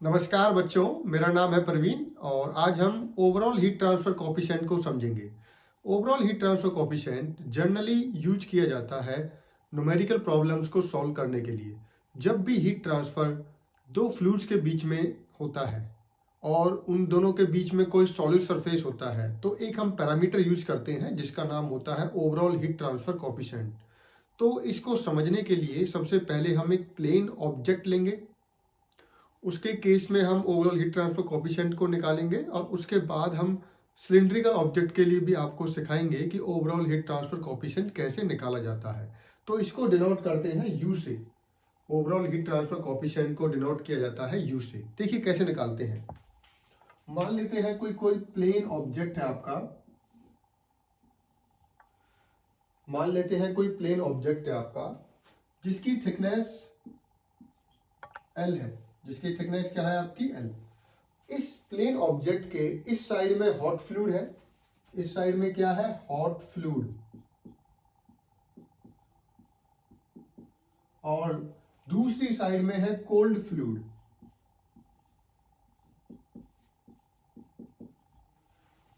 नमस्कार बच्चों, मेरा नाम है प्रवीण और आज हम ओवरऑल हीट ट्रांसफर कोफिशिएंट को समझेंगे। Overall heat transfer coefficient generally use किया जाता है न्यूमेरिकल प्रॉब्लम्स को सॉल्व करने के लिए। जब भी हीट ट्रांसफर दो फ्लूइड्स के बीच में होता है और उन दोनों के बीच में कोई सॉलिड सरफेस होता है तो एक हम पैरामीटर यूज करते हैं जिसका नाम होता है ओवरऑल हीट ट्रांसफर कोफिशिएंट। तो इसको समझने के लिए सबसे पहले हम एक प्लेन ऑब्जेक्ट लेंगे, उसके केस में हम ओवरऑल हीट ट्रांसफर कोफिशिएंट को निकालेंगे और उसके बाद हम सिलिंड्रिकल ऑब्जेक्ट के लिए भी आपको सिखाएंगे कि ओवरऑल हीट ट्रांसफर कोफिशिएंट कैसे निकाला जाता है। तो इसको डिनोट करते हैं यू से। ओवरऑल हीट ट्रांसफर कोफिशिएंट को डिनोट किया जाता है यू से। देखिए कैसे निकालते हैं। मान लेते हैं कोई कोई प्लेन ऑब्जेक्ट है आपका, मान लेते हैं कोई प्लेन ऑब्जेक्ट है आपका जिसकी थिकनेस एल है, जिसकी थिकनेस क्या है आपकी एल। इस प्लेन ऑब्जेक्ट के इस साइड में हॉट फ्लूइड है, इस साइड में क्या है हॉट फ्लूइड, और दूसरी साइड में है कोल्ड फ्लूइड।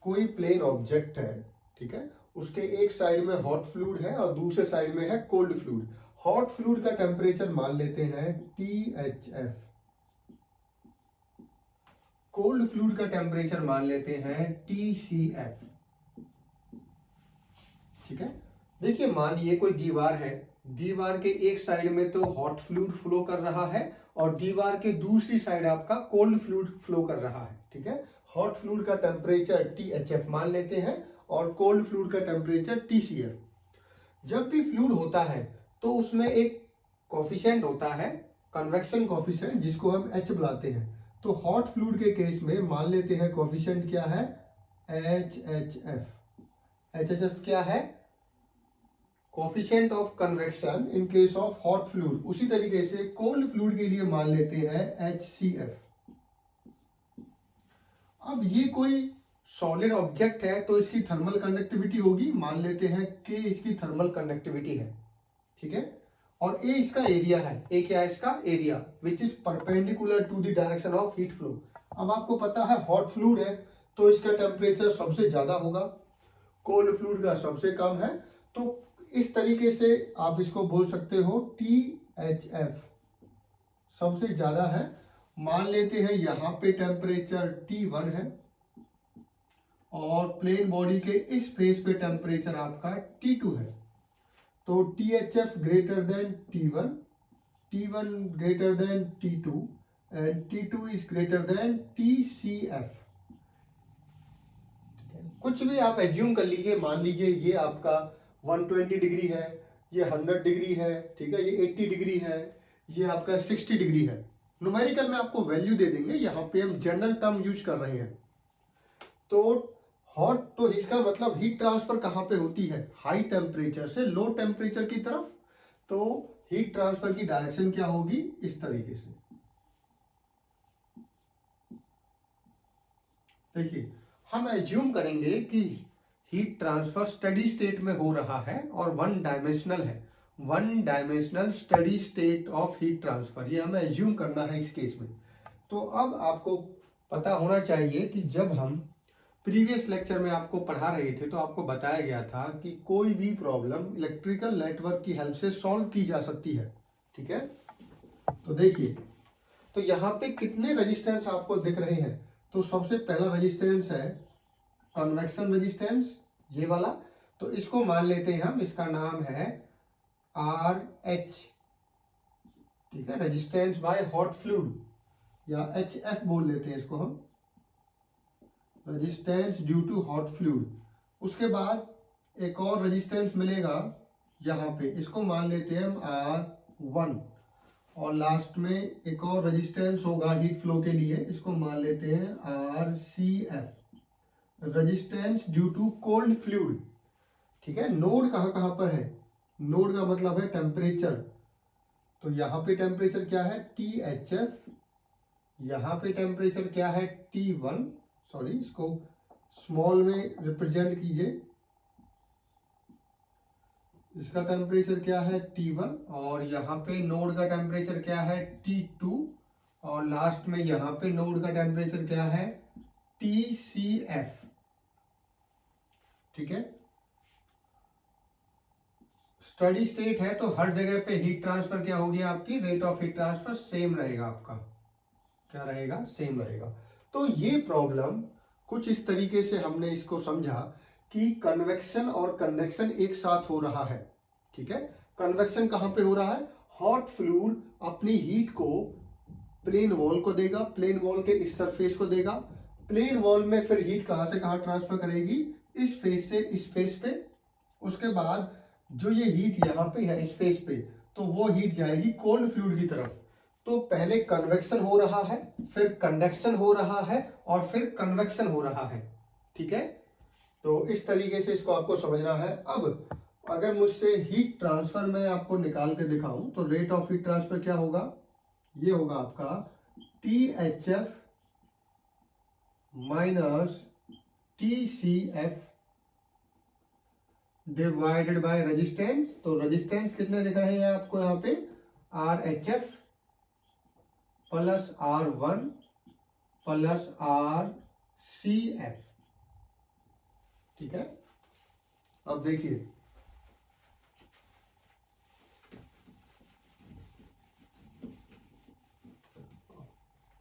कोई प्लेन ऑब्जेक्ट है, ठीक है, उसके एक साइड में हॉट फ्लूइड है और दूसरे साइड में है कोल्ड फ्लूइड। हॉट फ्लूइड का टेम्परेचर मान लेते हैं THF, कोल्ड फ्लूइड का टेम्परेचर मान लेते हैं TCF। ठीक है, देखिए मान लीजिए कोई दीवार है, दीवार के एक साइड में तो हॉट फ्लूइड फ्लो कर रहा है और दीवार के दूसरी साइड आपका कोल्ड फ्लूइड फ्लो कर रहा है। ठीक है, हॉट फ्लूइड का टेम्परेचर THF मान लेते हैं और कोल्ड फ्लूइड का टेम्परेचर TCF। जब भी फ्लूइड होता है तो उसमें एक कोफिशिएंट होता है, कन्वेक्शन कोफिशिएंट, जिसको हम H बुलाते हैं। तो हॉट फ्लूइड के केस में मान लेते हैं कोफिशिएंट क्या है HHF। HHF क्या है coefficient of convection in case of hot fluid. उसी तरीके से कोल्ड फ्लूइड के लिए मान लेते हैं HCF। अब ये कोई सॉलिड ऑब्जेक्ट है तो इसकी थर्मल कंडक्टिविटी होगी, मान लेते हैं K इसकी थर्मल कंडक्टिविटी है। ठीक है, और A इसका एरिया है। A क्या है इसका area, which is perpendicular to the direction of heat flow. अब आपको पता है हॉट फ्लूइड है तो इसका टेम्परेचर सबसे ज्यादा होगा, कोल्ड फ्लूइड का सबसे कम है। तो इस तरीके से आप इसको बोल सकते हो THF सबसे ज्यादा है। मान लेते हैं यहां पे टेम्परेचर T1 है और प्लेन बॉडी के इस फेस पे टेम्परेचर आपका T2 है। तो THF greater than T1, T1 greater than T2 and T2 is greater than TCF। कुछ भी आप एज्यूम कर लीजिए, मान लीजिए ये आपका 120 डिग्री है, ये 100 डिग्री है, ठीक है, ये 80 डिग्री है, ये आपका 60 डिग्री है। न्यूमेरिकल में आपको वैल्यू दे देंगे, यहाँ पे हम जनरल टर्म यूज कर रहे हैं। तो हॉट, तो इसका मतलब हीट ट्रांसफर कहाँ पे होती है, हाई टेम्परेचर से लो टेम्परेचर की तरफ। तो हीट ट्रांसफर की डायरेक्शन क्या होगी, इस तरीके से। देखिए हम एज्यूम करेंगे कि हीट ट्रांसफर स्टडी स्टेट में हो रहा है और वन डायमेंशनल है, one dimensional steady state of heat transfer, ये हमें एज्यूम करना है इस केस में। तो अब आपको पता होना चाहिए कि जब हम प्रीवियस लेक्चर में आपको पढ़ा रहे थे तो आपको बताया गया था कि कोई भी प्रॉब्लम इलेक्ट्रिकल नेटवर्क की हेल्प से सॉल्व की जा सकती है। ठीक है, तो देखिए, तो यहाँ पे कितने रेजिस्टेंस आपको दिख रहे हैं। तो सबसे पहला रेजिस्टेंस है कन्वेक्शन रेजिस्टेंस, ये वाला। तो इसको मान लेते हैं हम, इसका नाम है RH। ठीक है, रेजिस्टेंस बाय हॉट फ्लूइड या HF बोल लेते हैं इसको हम, resistance due to hot fluid. उसके बाद एक और रेजिस्टेंस मिलेगा यहाँ पे, इसको मान लेते हैं हम R1। और लास्ट में एक और रेजिस्टेंस होगा हीट फ्लो के लिए, इसको मान लेते हैं RCF, resistance due to cold fluid. ठीक है, नोड कहाँ कहाँ पर है, नोड का मतलब है टेम्परेचर। तो यहाँ पे टेम्परेचर क्या है THF, यहाँ पे टेम्परेचर क्या है T1, सॉरी इसको स्मॉल में रिप्रेजेंट कीजिए, इसका टेम्परेचर क्या है T1 और यहाँ पे नोड का टेम्परेचर क्या है T2 और लास्ट में यहाँ पे नोड का टेम्परेचर क्या है, TCF। ठीक है, स्टडी स्टेट है तो हर जगह पे हीट ट्रांसफर क्या होगी आपकी, rate of heat transfer same रहेगा आपका, क्या रहेगा, सेम रहेगा। तो ये प्रॉब्लम कुछ इस तरीके से हमने इसको समझा कि कन्वेक्शन और कंडक्शन एक साथ हो रहा है। ठीक है, कन्वेक्शन कहां पे हो रहा है, हॉट फ्लूइड अपनी हीट को प्लेन वॉल को देगा, प्लेन वॉल के इस सरफेस को देगा, प्लेन वॉल में फिर हीट कहां से कहां ट्रांसफर करेगी, इस फेस से इस फेस पे। उसके बाद जो ये हीट यहाँ पे है इस फेस पे, तो वो हीट जाएगी कोल्ड फ्लूइड की तरफ। तो पहले कन्वेक्शन हो रहा है, फिर कंडक्शन हो रहा है, और फिर कन्वेक्शन हो रहा है। ठीक है, तो इस तरीके से इसको आपको समझना है। अब अगर मुझसे हीट ट्रांसफर में आपको निकाल के दिखाऊं तो रेट ऑफ हीट ट्रांसफर क्या होगा, ये होगा आपका THF minus TCF divided by resistance. तो रेजिस्टेंस कितने दिख रहे हैं आपको यहाँ पे, RHF plus R1 plus RCF। ठीक है, अब देखिए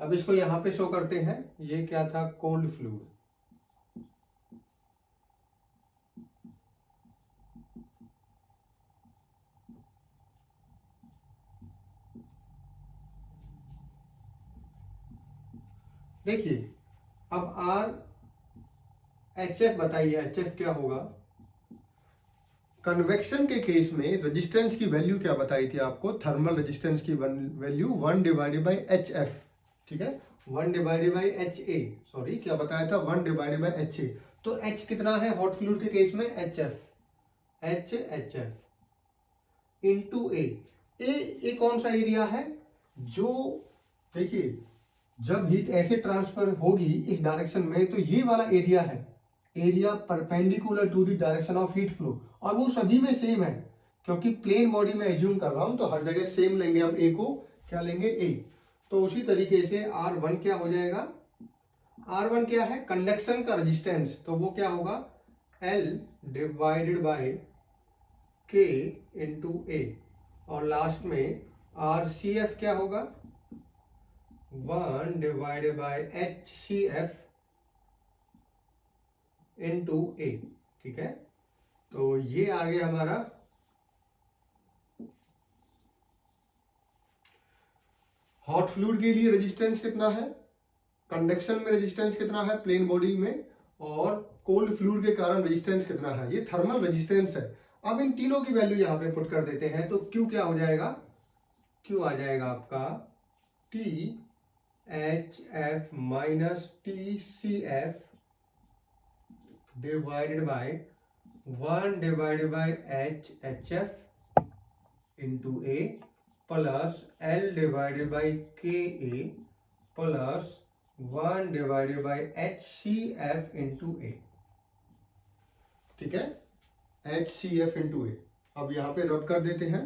अब इसको यहां पे शो करते हैं, ये क्या था, कोल्ड फ्लूइड। देखिए अब RHF बताइए, HF क्या होगा। कन्वेक्शन के केस में रेजिस्टेंस की वैल्यू क्या बताई थी आपको, थर्मल रेजिस्टेंस की वैल्यू 1 डिवाइडेड बाई HF। ठीक है, 1 डिवाइडेड बाई HA, सॉरी क्या बताया था, 1 डिवाइडेड बाई HA। तो H कितना है हॉट फ्लूइड के केस में, HF इंटू ए कौन सा एरिया है, जो देखिए जब हीट ऐसे ट्रांसफर होगी इस डायरेक्शन में, तो ये वाला एरिया है, area perpendicular to the direction of heat flow, और वो सभी में सेम है, क्योंकि प्लेन बॉडी में एज्यूम कर रहा हूं तो हर जगह सेम लेंगे। हम ए को क्या लेंगे, ए। तो उसी तरीके से R1 क्या हो जाएगा, R1 क्या है, कंडक्शन का रेजिस्टेंस, तो वो क्या होगा, L divided by K into A. और लास्ट में RCF क्या होगा, 1 divided by HCF into A. ठीक है, तो ये आ गया हमारा हॉट फ्लूइड के लिए रेजिस्टेंस कितना है, कंडक्शन में रेजिस्टेंस कितना है प्लेन बॉडी में, और कोल्ड फ्लूइड के कारण रेजिस्टेंस कितना है, ये थर्मल रेजिस्टेंस है। अब इन तीनों की वैल्यू यहां पे पुट कर देते हैं, तो Q क्या हो जाएगा, Q आ जाएगा आपका THF minus TCF divided by 1 divided by HF into A plus L divided by KA plus 1 divided by HCF into A. ठीक है, HCF इंटू ए। अब यहां पे रब कर देते हैं,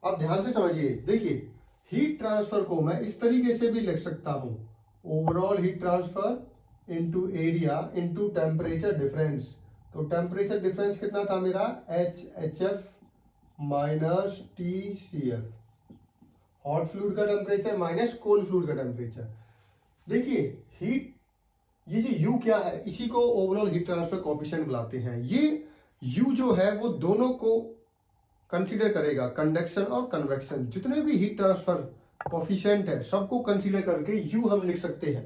अब ध्यान से समझिए। देखिए हीट ट्रांसफर को मैं इस तरीके से भी लिख सकता हूं, overall heat transfer into area into temperature difference. तो टेम्परेचर डिफरेंस कितना था मेरा, HHF minus TCF, hot fluid का टेम्परेचर माइनस कोल्ड फ्लूइड का टेम्परेचर। देखिए हीट, ये जो U क्या है, इसी को ओवरऑल हीट ट्रांसफर कोएफिशिएंट बुलाते हैं। ये U जो है वो दोनों को कंसीडर करेगा, कंडक्शन और कन्वेक्शन, जितने भी हीट ट्रांसफर कोएफिशिएंट है सबको कंसीडर करके U हम लिख सकते हैं।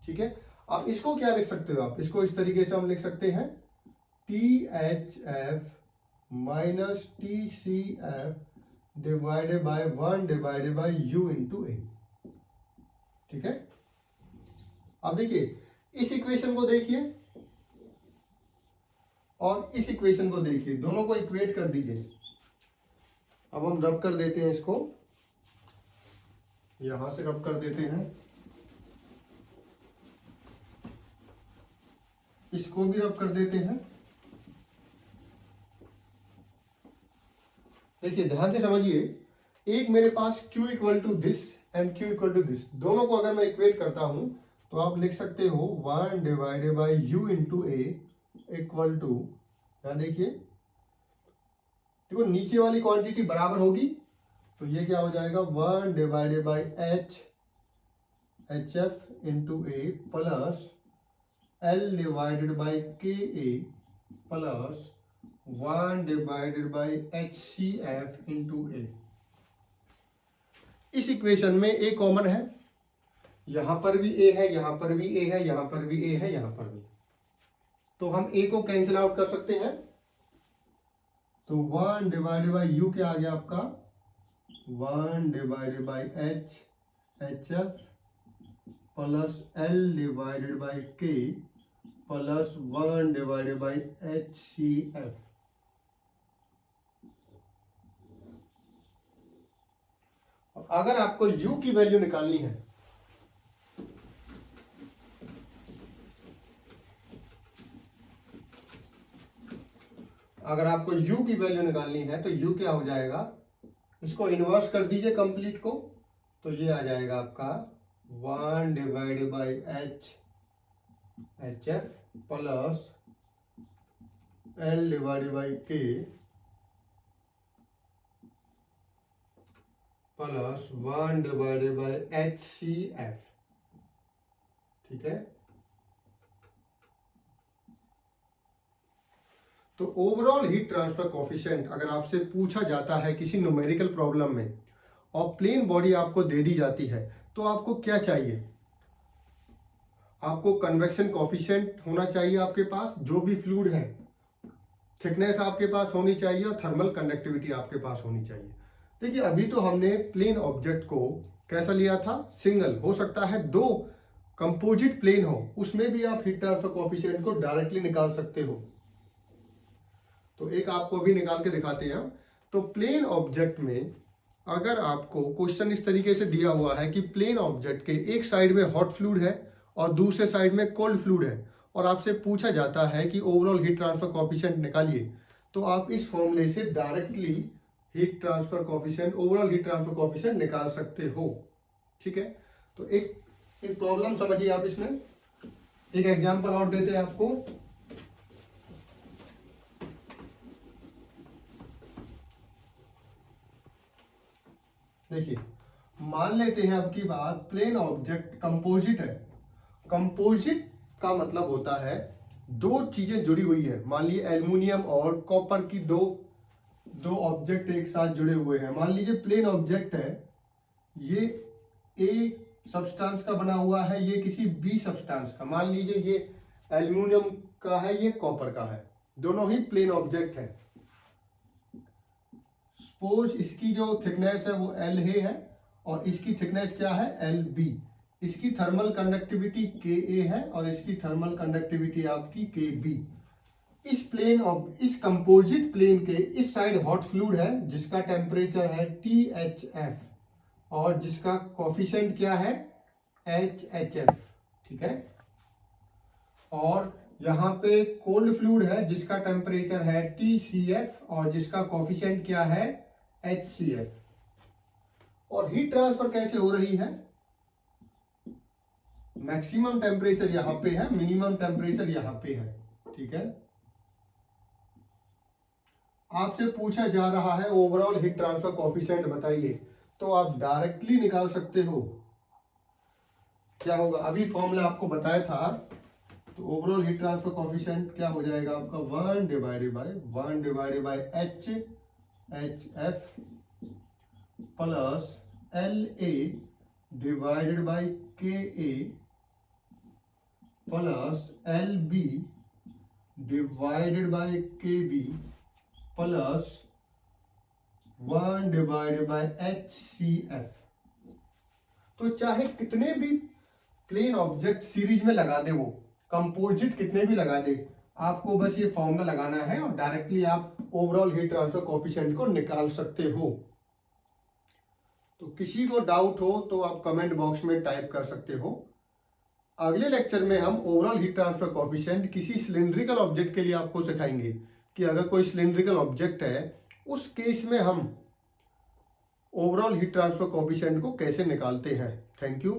ठीक है, अब इसको क्या लिख सकते हो आप, इसको इस तरीके से हम लिख सकते हैं, THF minus TCF divided by 1 divided by U into A. ठीक है, अब देखिए इस इक्वेशन को देखिए और इस इक्वेशन को देखिए, दोनों को इक्वेट कर दीजिए। अब हम रब कर देते हैं, इसको यहां से रब कर देते हैं, इसको भी रब कर देते हैं, देखिए ध्यान से समझिए, एक मेरे पास Q equal to this and Q equal to this, दोनों को अगर मैं इक्वेट करता हूं तो आप लिख सकते हो 1 divided by U into A equal to, यहां देखिए देखो नीचे वाली क्वांटिटी बराबर होगी तो ये क्या हो जाएगा 1 divided by H F into A plus L divided by K A plus 1 divided by H C F into A. इस इक्वेशन में ए कॉमन है, यहां पर भी ए है, यहां पर भी ए है, यहां पर भी ए है, यहां पर भी, तो हम ए को कैंसिल आउट कर सकते हैं। तो 1 डिवाइडेड बाई यू क्या आ गया आपका 1 divided by H F plus L divided by K plus 1 divided by H C F. अगर आपको u की वैल्यू निकालनी है, अगर आपको u की वैल्यू निकालनी है तो u क्या हो जाएगा, इसको इन्वर्स कर दीजिए कंप्लीट को, तो ये आ जाएगा आपका 1 divided by H F plus L divided by K plus 1 divided by H C F. ठीक है, तो ओवरऑल हीट ट्रांसफर कोफिशिएंट अगर आपसे पूछा जाता है किसी न्यूमेरिकल प्रॉब्लम में और प्लेन बॉडी आपको दे दी जाती है तो आपको क्या चाहिए, आपको कन्वेक्शन कोफिशिएंट होना चाहिए आपके पास, जो भी फ्लूइड है थिकनेस आपके पास होनी चाहिए और थर्मल कंडक्टिविटी आपके पास होनी चाहिए। देखिए अभी तो हमने प्लेन ऑब्जेक्ट को कैसा लिया था, सिंगल, हो सकता है दो कंपोजिट प्लेन हो, उसमें भी आप हीट ट्रांसफर कोफिशिएंट को डायरेक्टली निकाल सकते हो। तो एक आपको अभी निकाल के दिखाते हैं हम। तो प्लेन ऑब्जेक्ट में अगर आपको क्वेश्चन इस तरीके से दिया हुआ है कि प्लेन ऑब्जेक्ट के एक साइड में हॉट फ्लूइड है और दूसरे साइड में कोल्ड फ्लूइड है और आपसे पूछा जाता है कि ओवरऑल हीट ट्रांसफर कोफिशिएंट निकालिए, तो आप इस फॉर्मूले से directly heat transfer coefficient, overall heat transfer coefficient निकाल सकते हो। ठीक है, तो एक प्रॉब्लम समझिए आप, इसमें एक एग्जांपल और देते हैं आपको। देखिए मान लेते हैं अब की बात प्लेन ऑब्जेक्ट कंपोजिट है। कंपोजिट का मतलब होता है दो चीजें जुड़ी हुई है, मान लीजिए एल्युमिनियम और कॉपर की दो ऑब्जेक्ट एक साथ जुड़े हुए हैं। मान लीजिए प्लेन ऑब्जेक्ट है, ये ए सब्सटेंस का बना हुआ है, ये किसी बी सब्सटेंस का, मान लीजिए ये एल्युमिनियम का है, ये कॉपर का है, दोनों ही प्लेन ऑब्जेक्ट है। सपोज इसकी जो थिकनेस है वो एल है और इसकी थिकनेस क्या है एल बी, इसकी थर्मल कंडक्टिविटी के ए है और इसकी थर्मल कंडक्टिविटी आपकी के बी। इस प्लेन ऑफ इस कंपोजिट प्लेन के इस साइड हॉट फ्लूइड है जिसका टेम्परेचर है THF और जिसका कोफिशिएंट क्या है HHF। ठीक है, और यहाँ पे कोल्ड फ्लूइड है जिसका टेम्परेचर है TCF और जिसका कोफिशिएंट क्या है HCF। और हीट ट्रांसफर कैसे हो रही है, मैक्सिमम टेम्परेचर यहां पे है, मिनिमम टेम्परेचर यहां पे है। ठीक है, आपसे पूछा जा रहा है ओवरऑल हीट ट्रांसफर कोफिशिएंट बताइए, तो आप डायरेक्टली निकाल सकते हो। क्या होगा, अभी फॉर्मूला आपको बताया था, तो ओवरऑल हीट ट्रांसफर कोफिशिएंट क्या हो जाएगा आपका 1 divided by HF plus LA divided by KA plus LB divided by KB plus 1 divided by HCF। तो चाहे कितने भी प्लेन ऑब्जेक्ट सीरीज में लगा दे, वो कंपोजिट कितने भी लगा दे, आपको बस ये फॉर्मूला लगाना है और डायरेक्टली आप ओवरऑल हीट ट्रांसफर कोफिशिएंट को निकाल सकते हो। तो किसी को डाउट हो तो आप कमेंट बॉक्स में टाइप कर सकते हो। अगले लेक्चर में हम ओवरऑल हीट ट्रांसफर कोफिशिएंट किसी सिलिंड्रिकल ऑब्जेक्ट के लिए आपको सिखाएंगे कि अगर कोई सिलिंड्रिकल ऑब्जेक्ट है उस केस में हम ओवरऑल हीट ट्रांसफर कोएफिशिएंट को कैसे निकालते हैं। Thank you.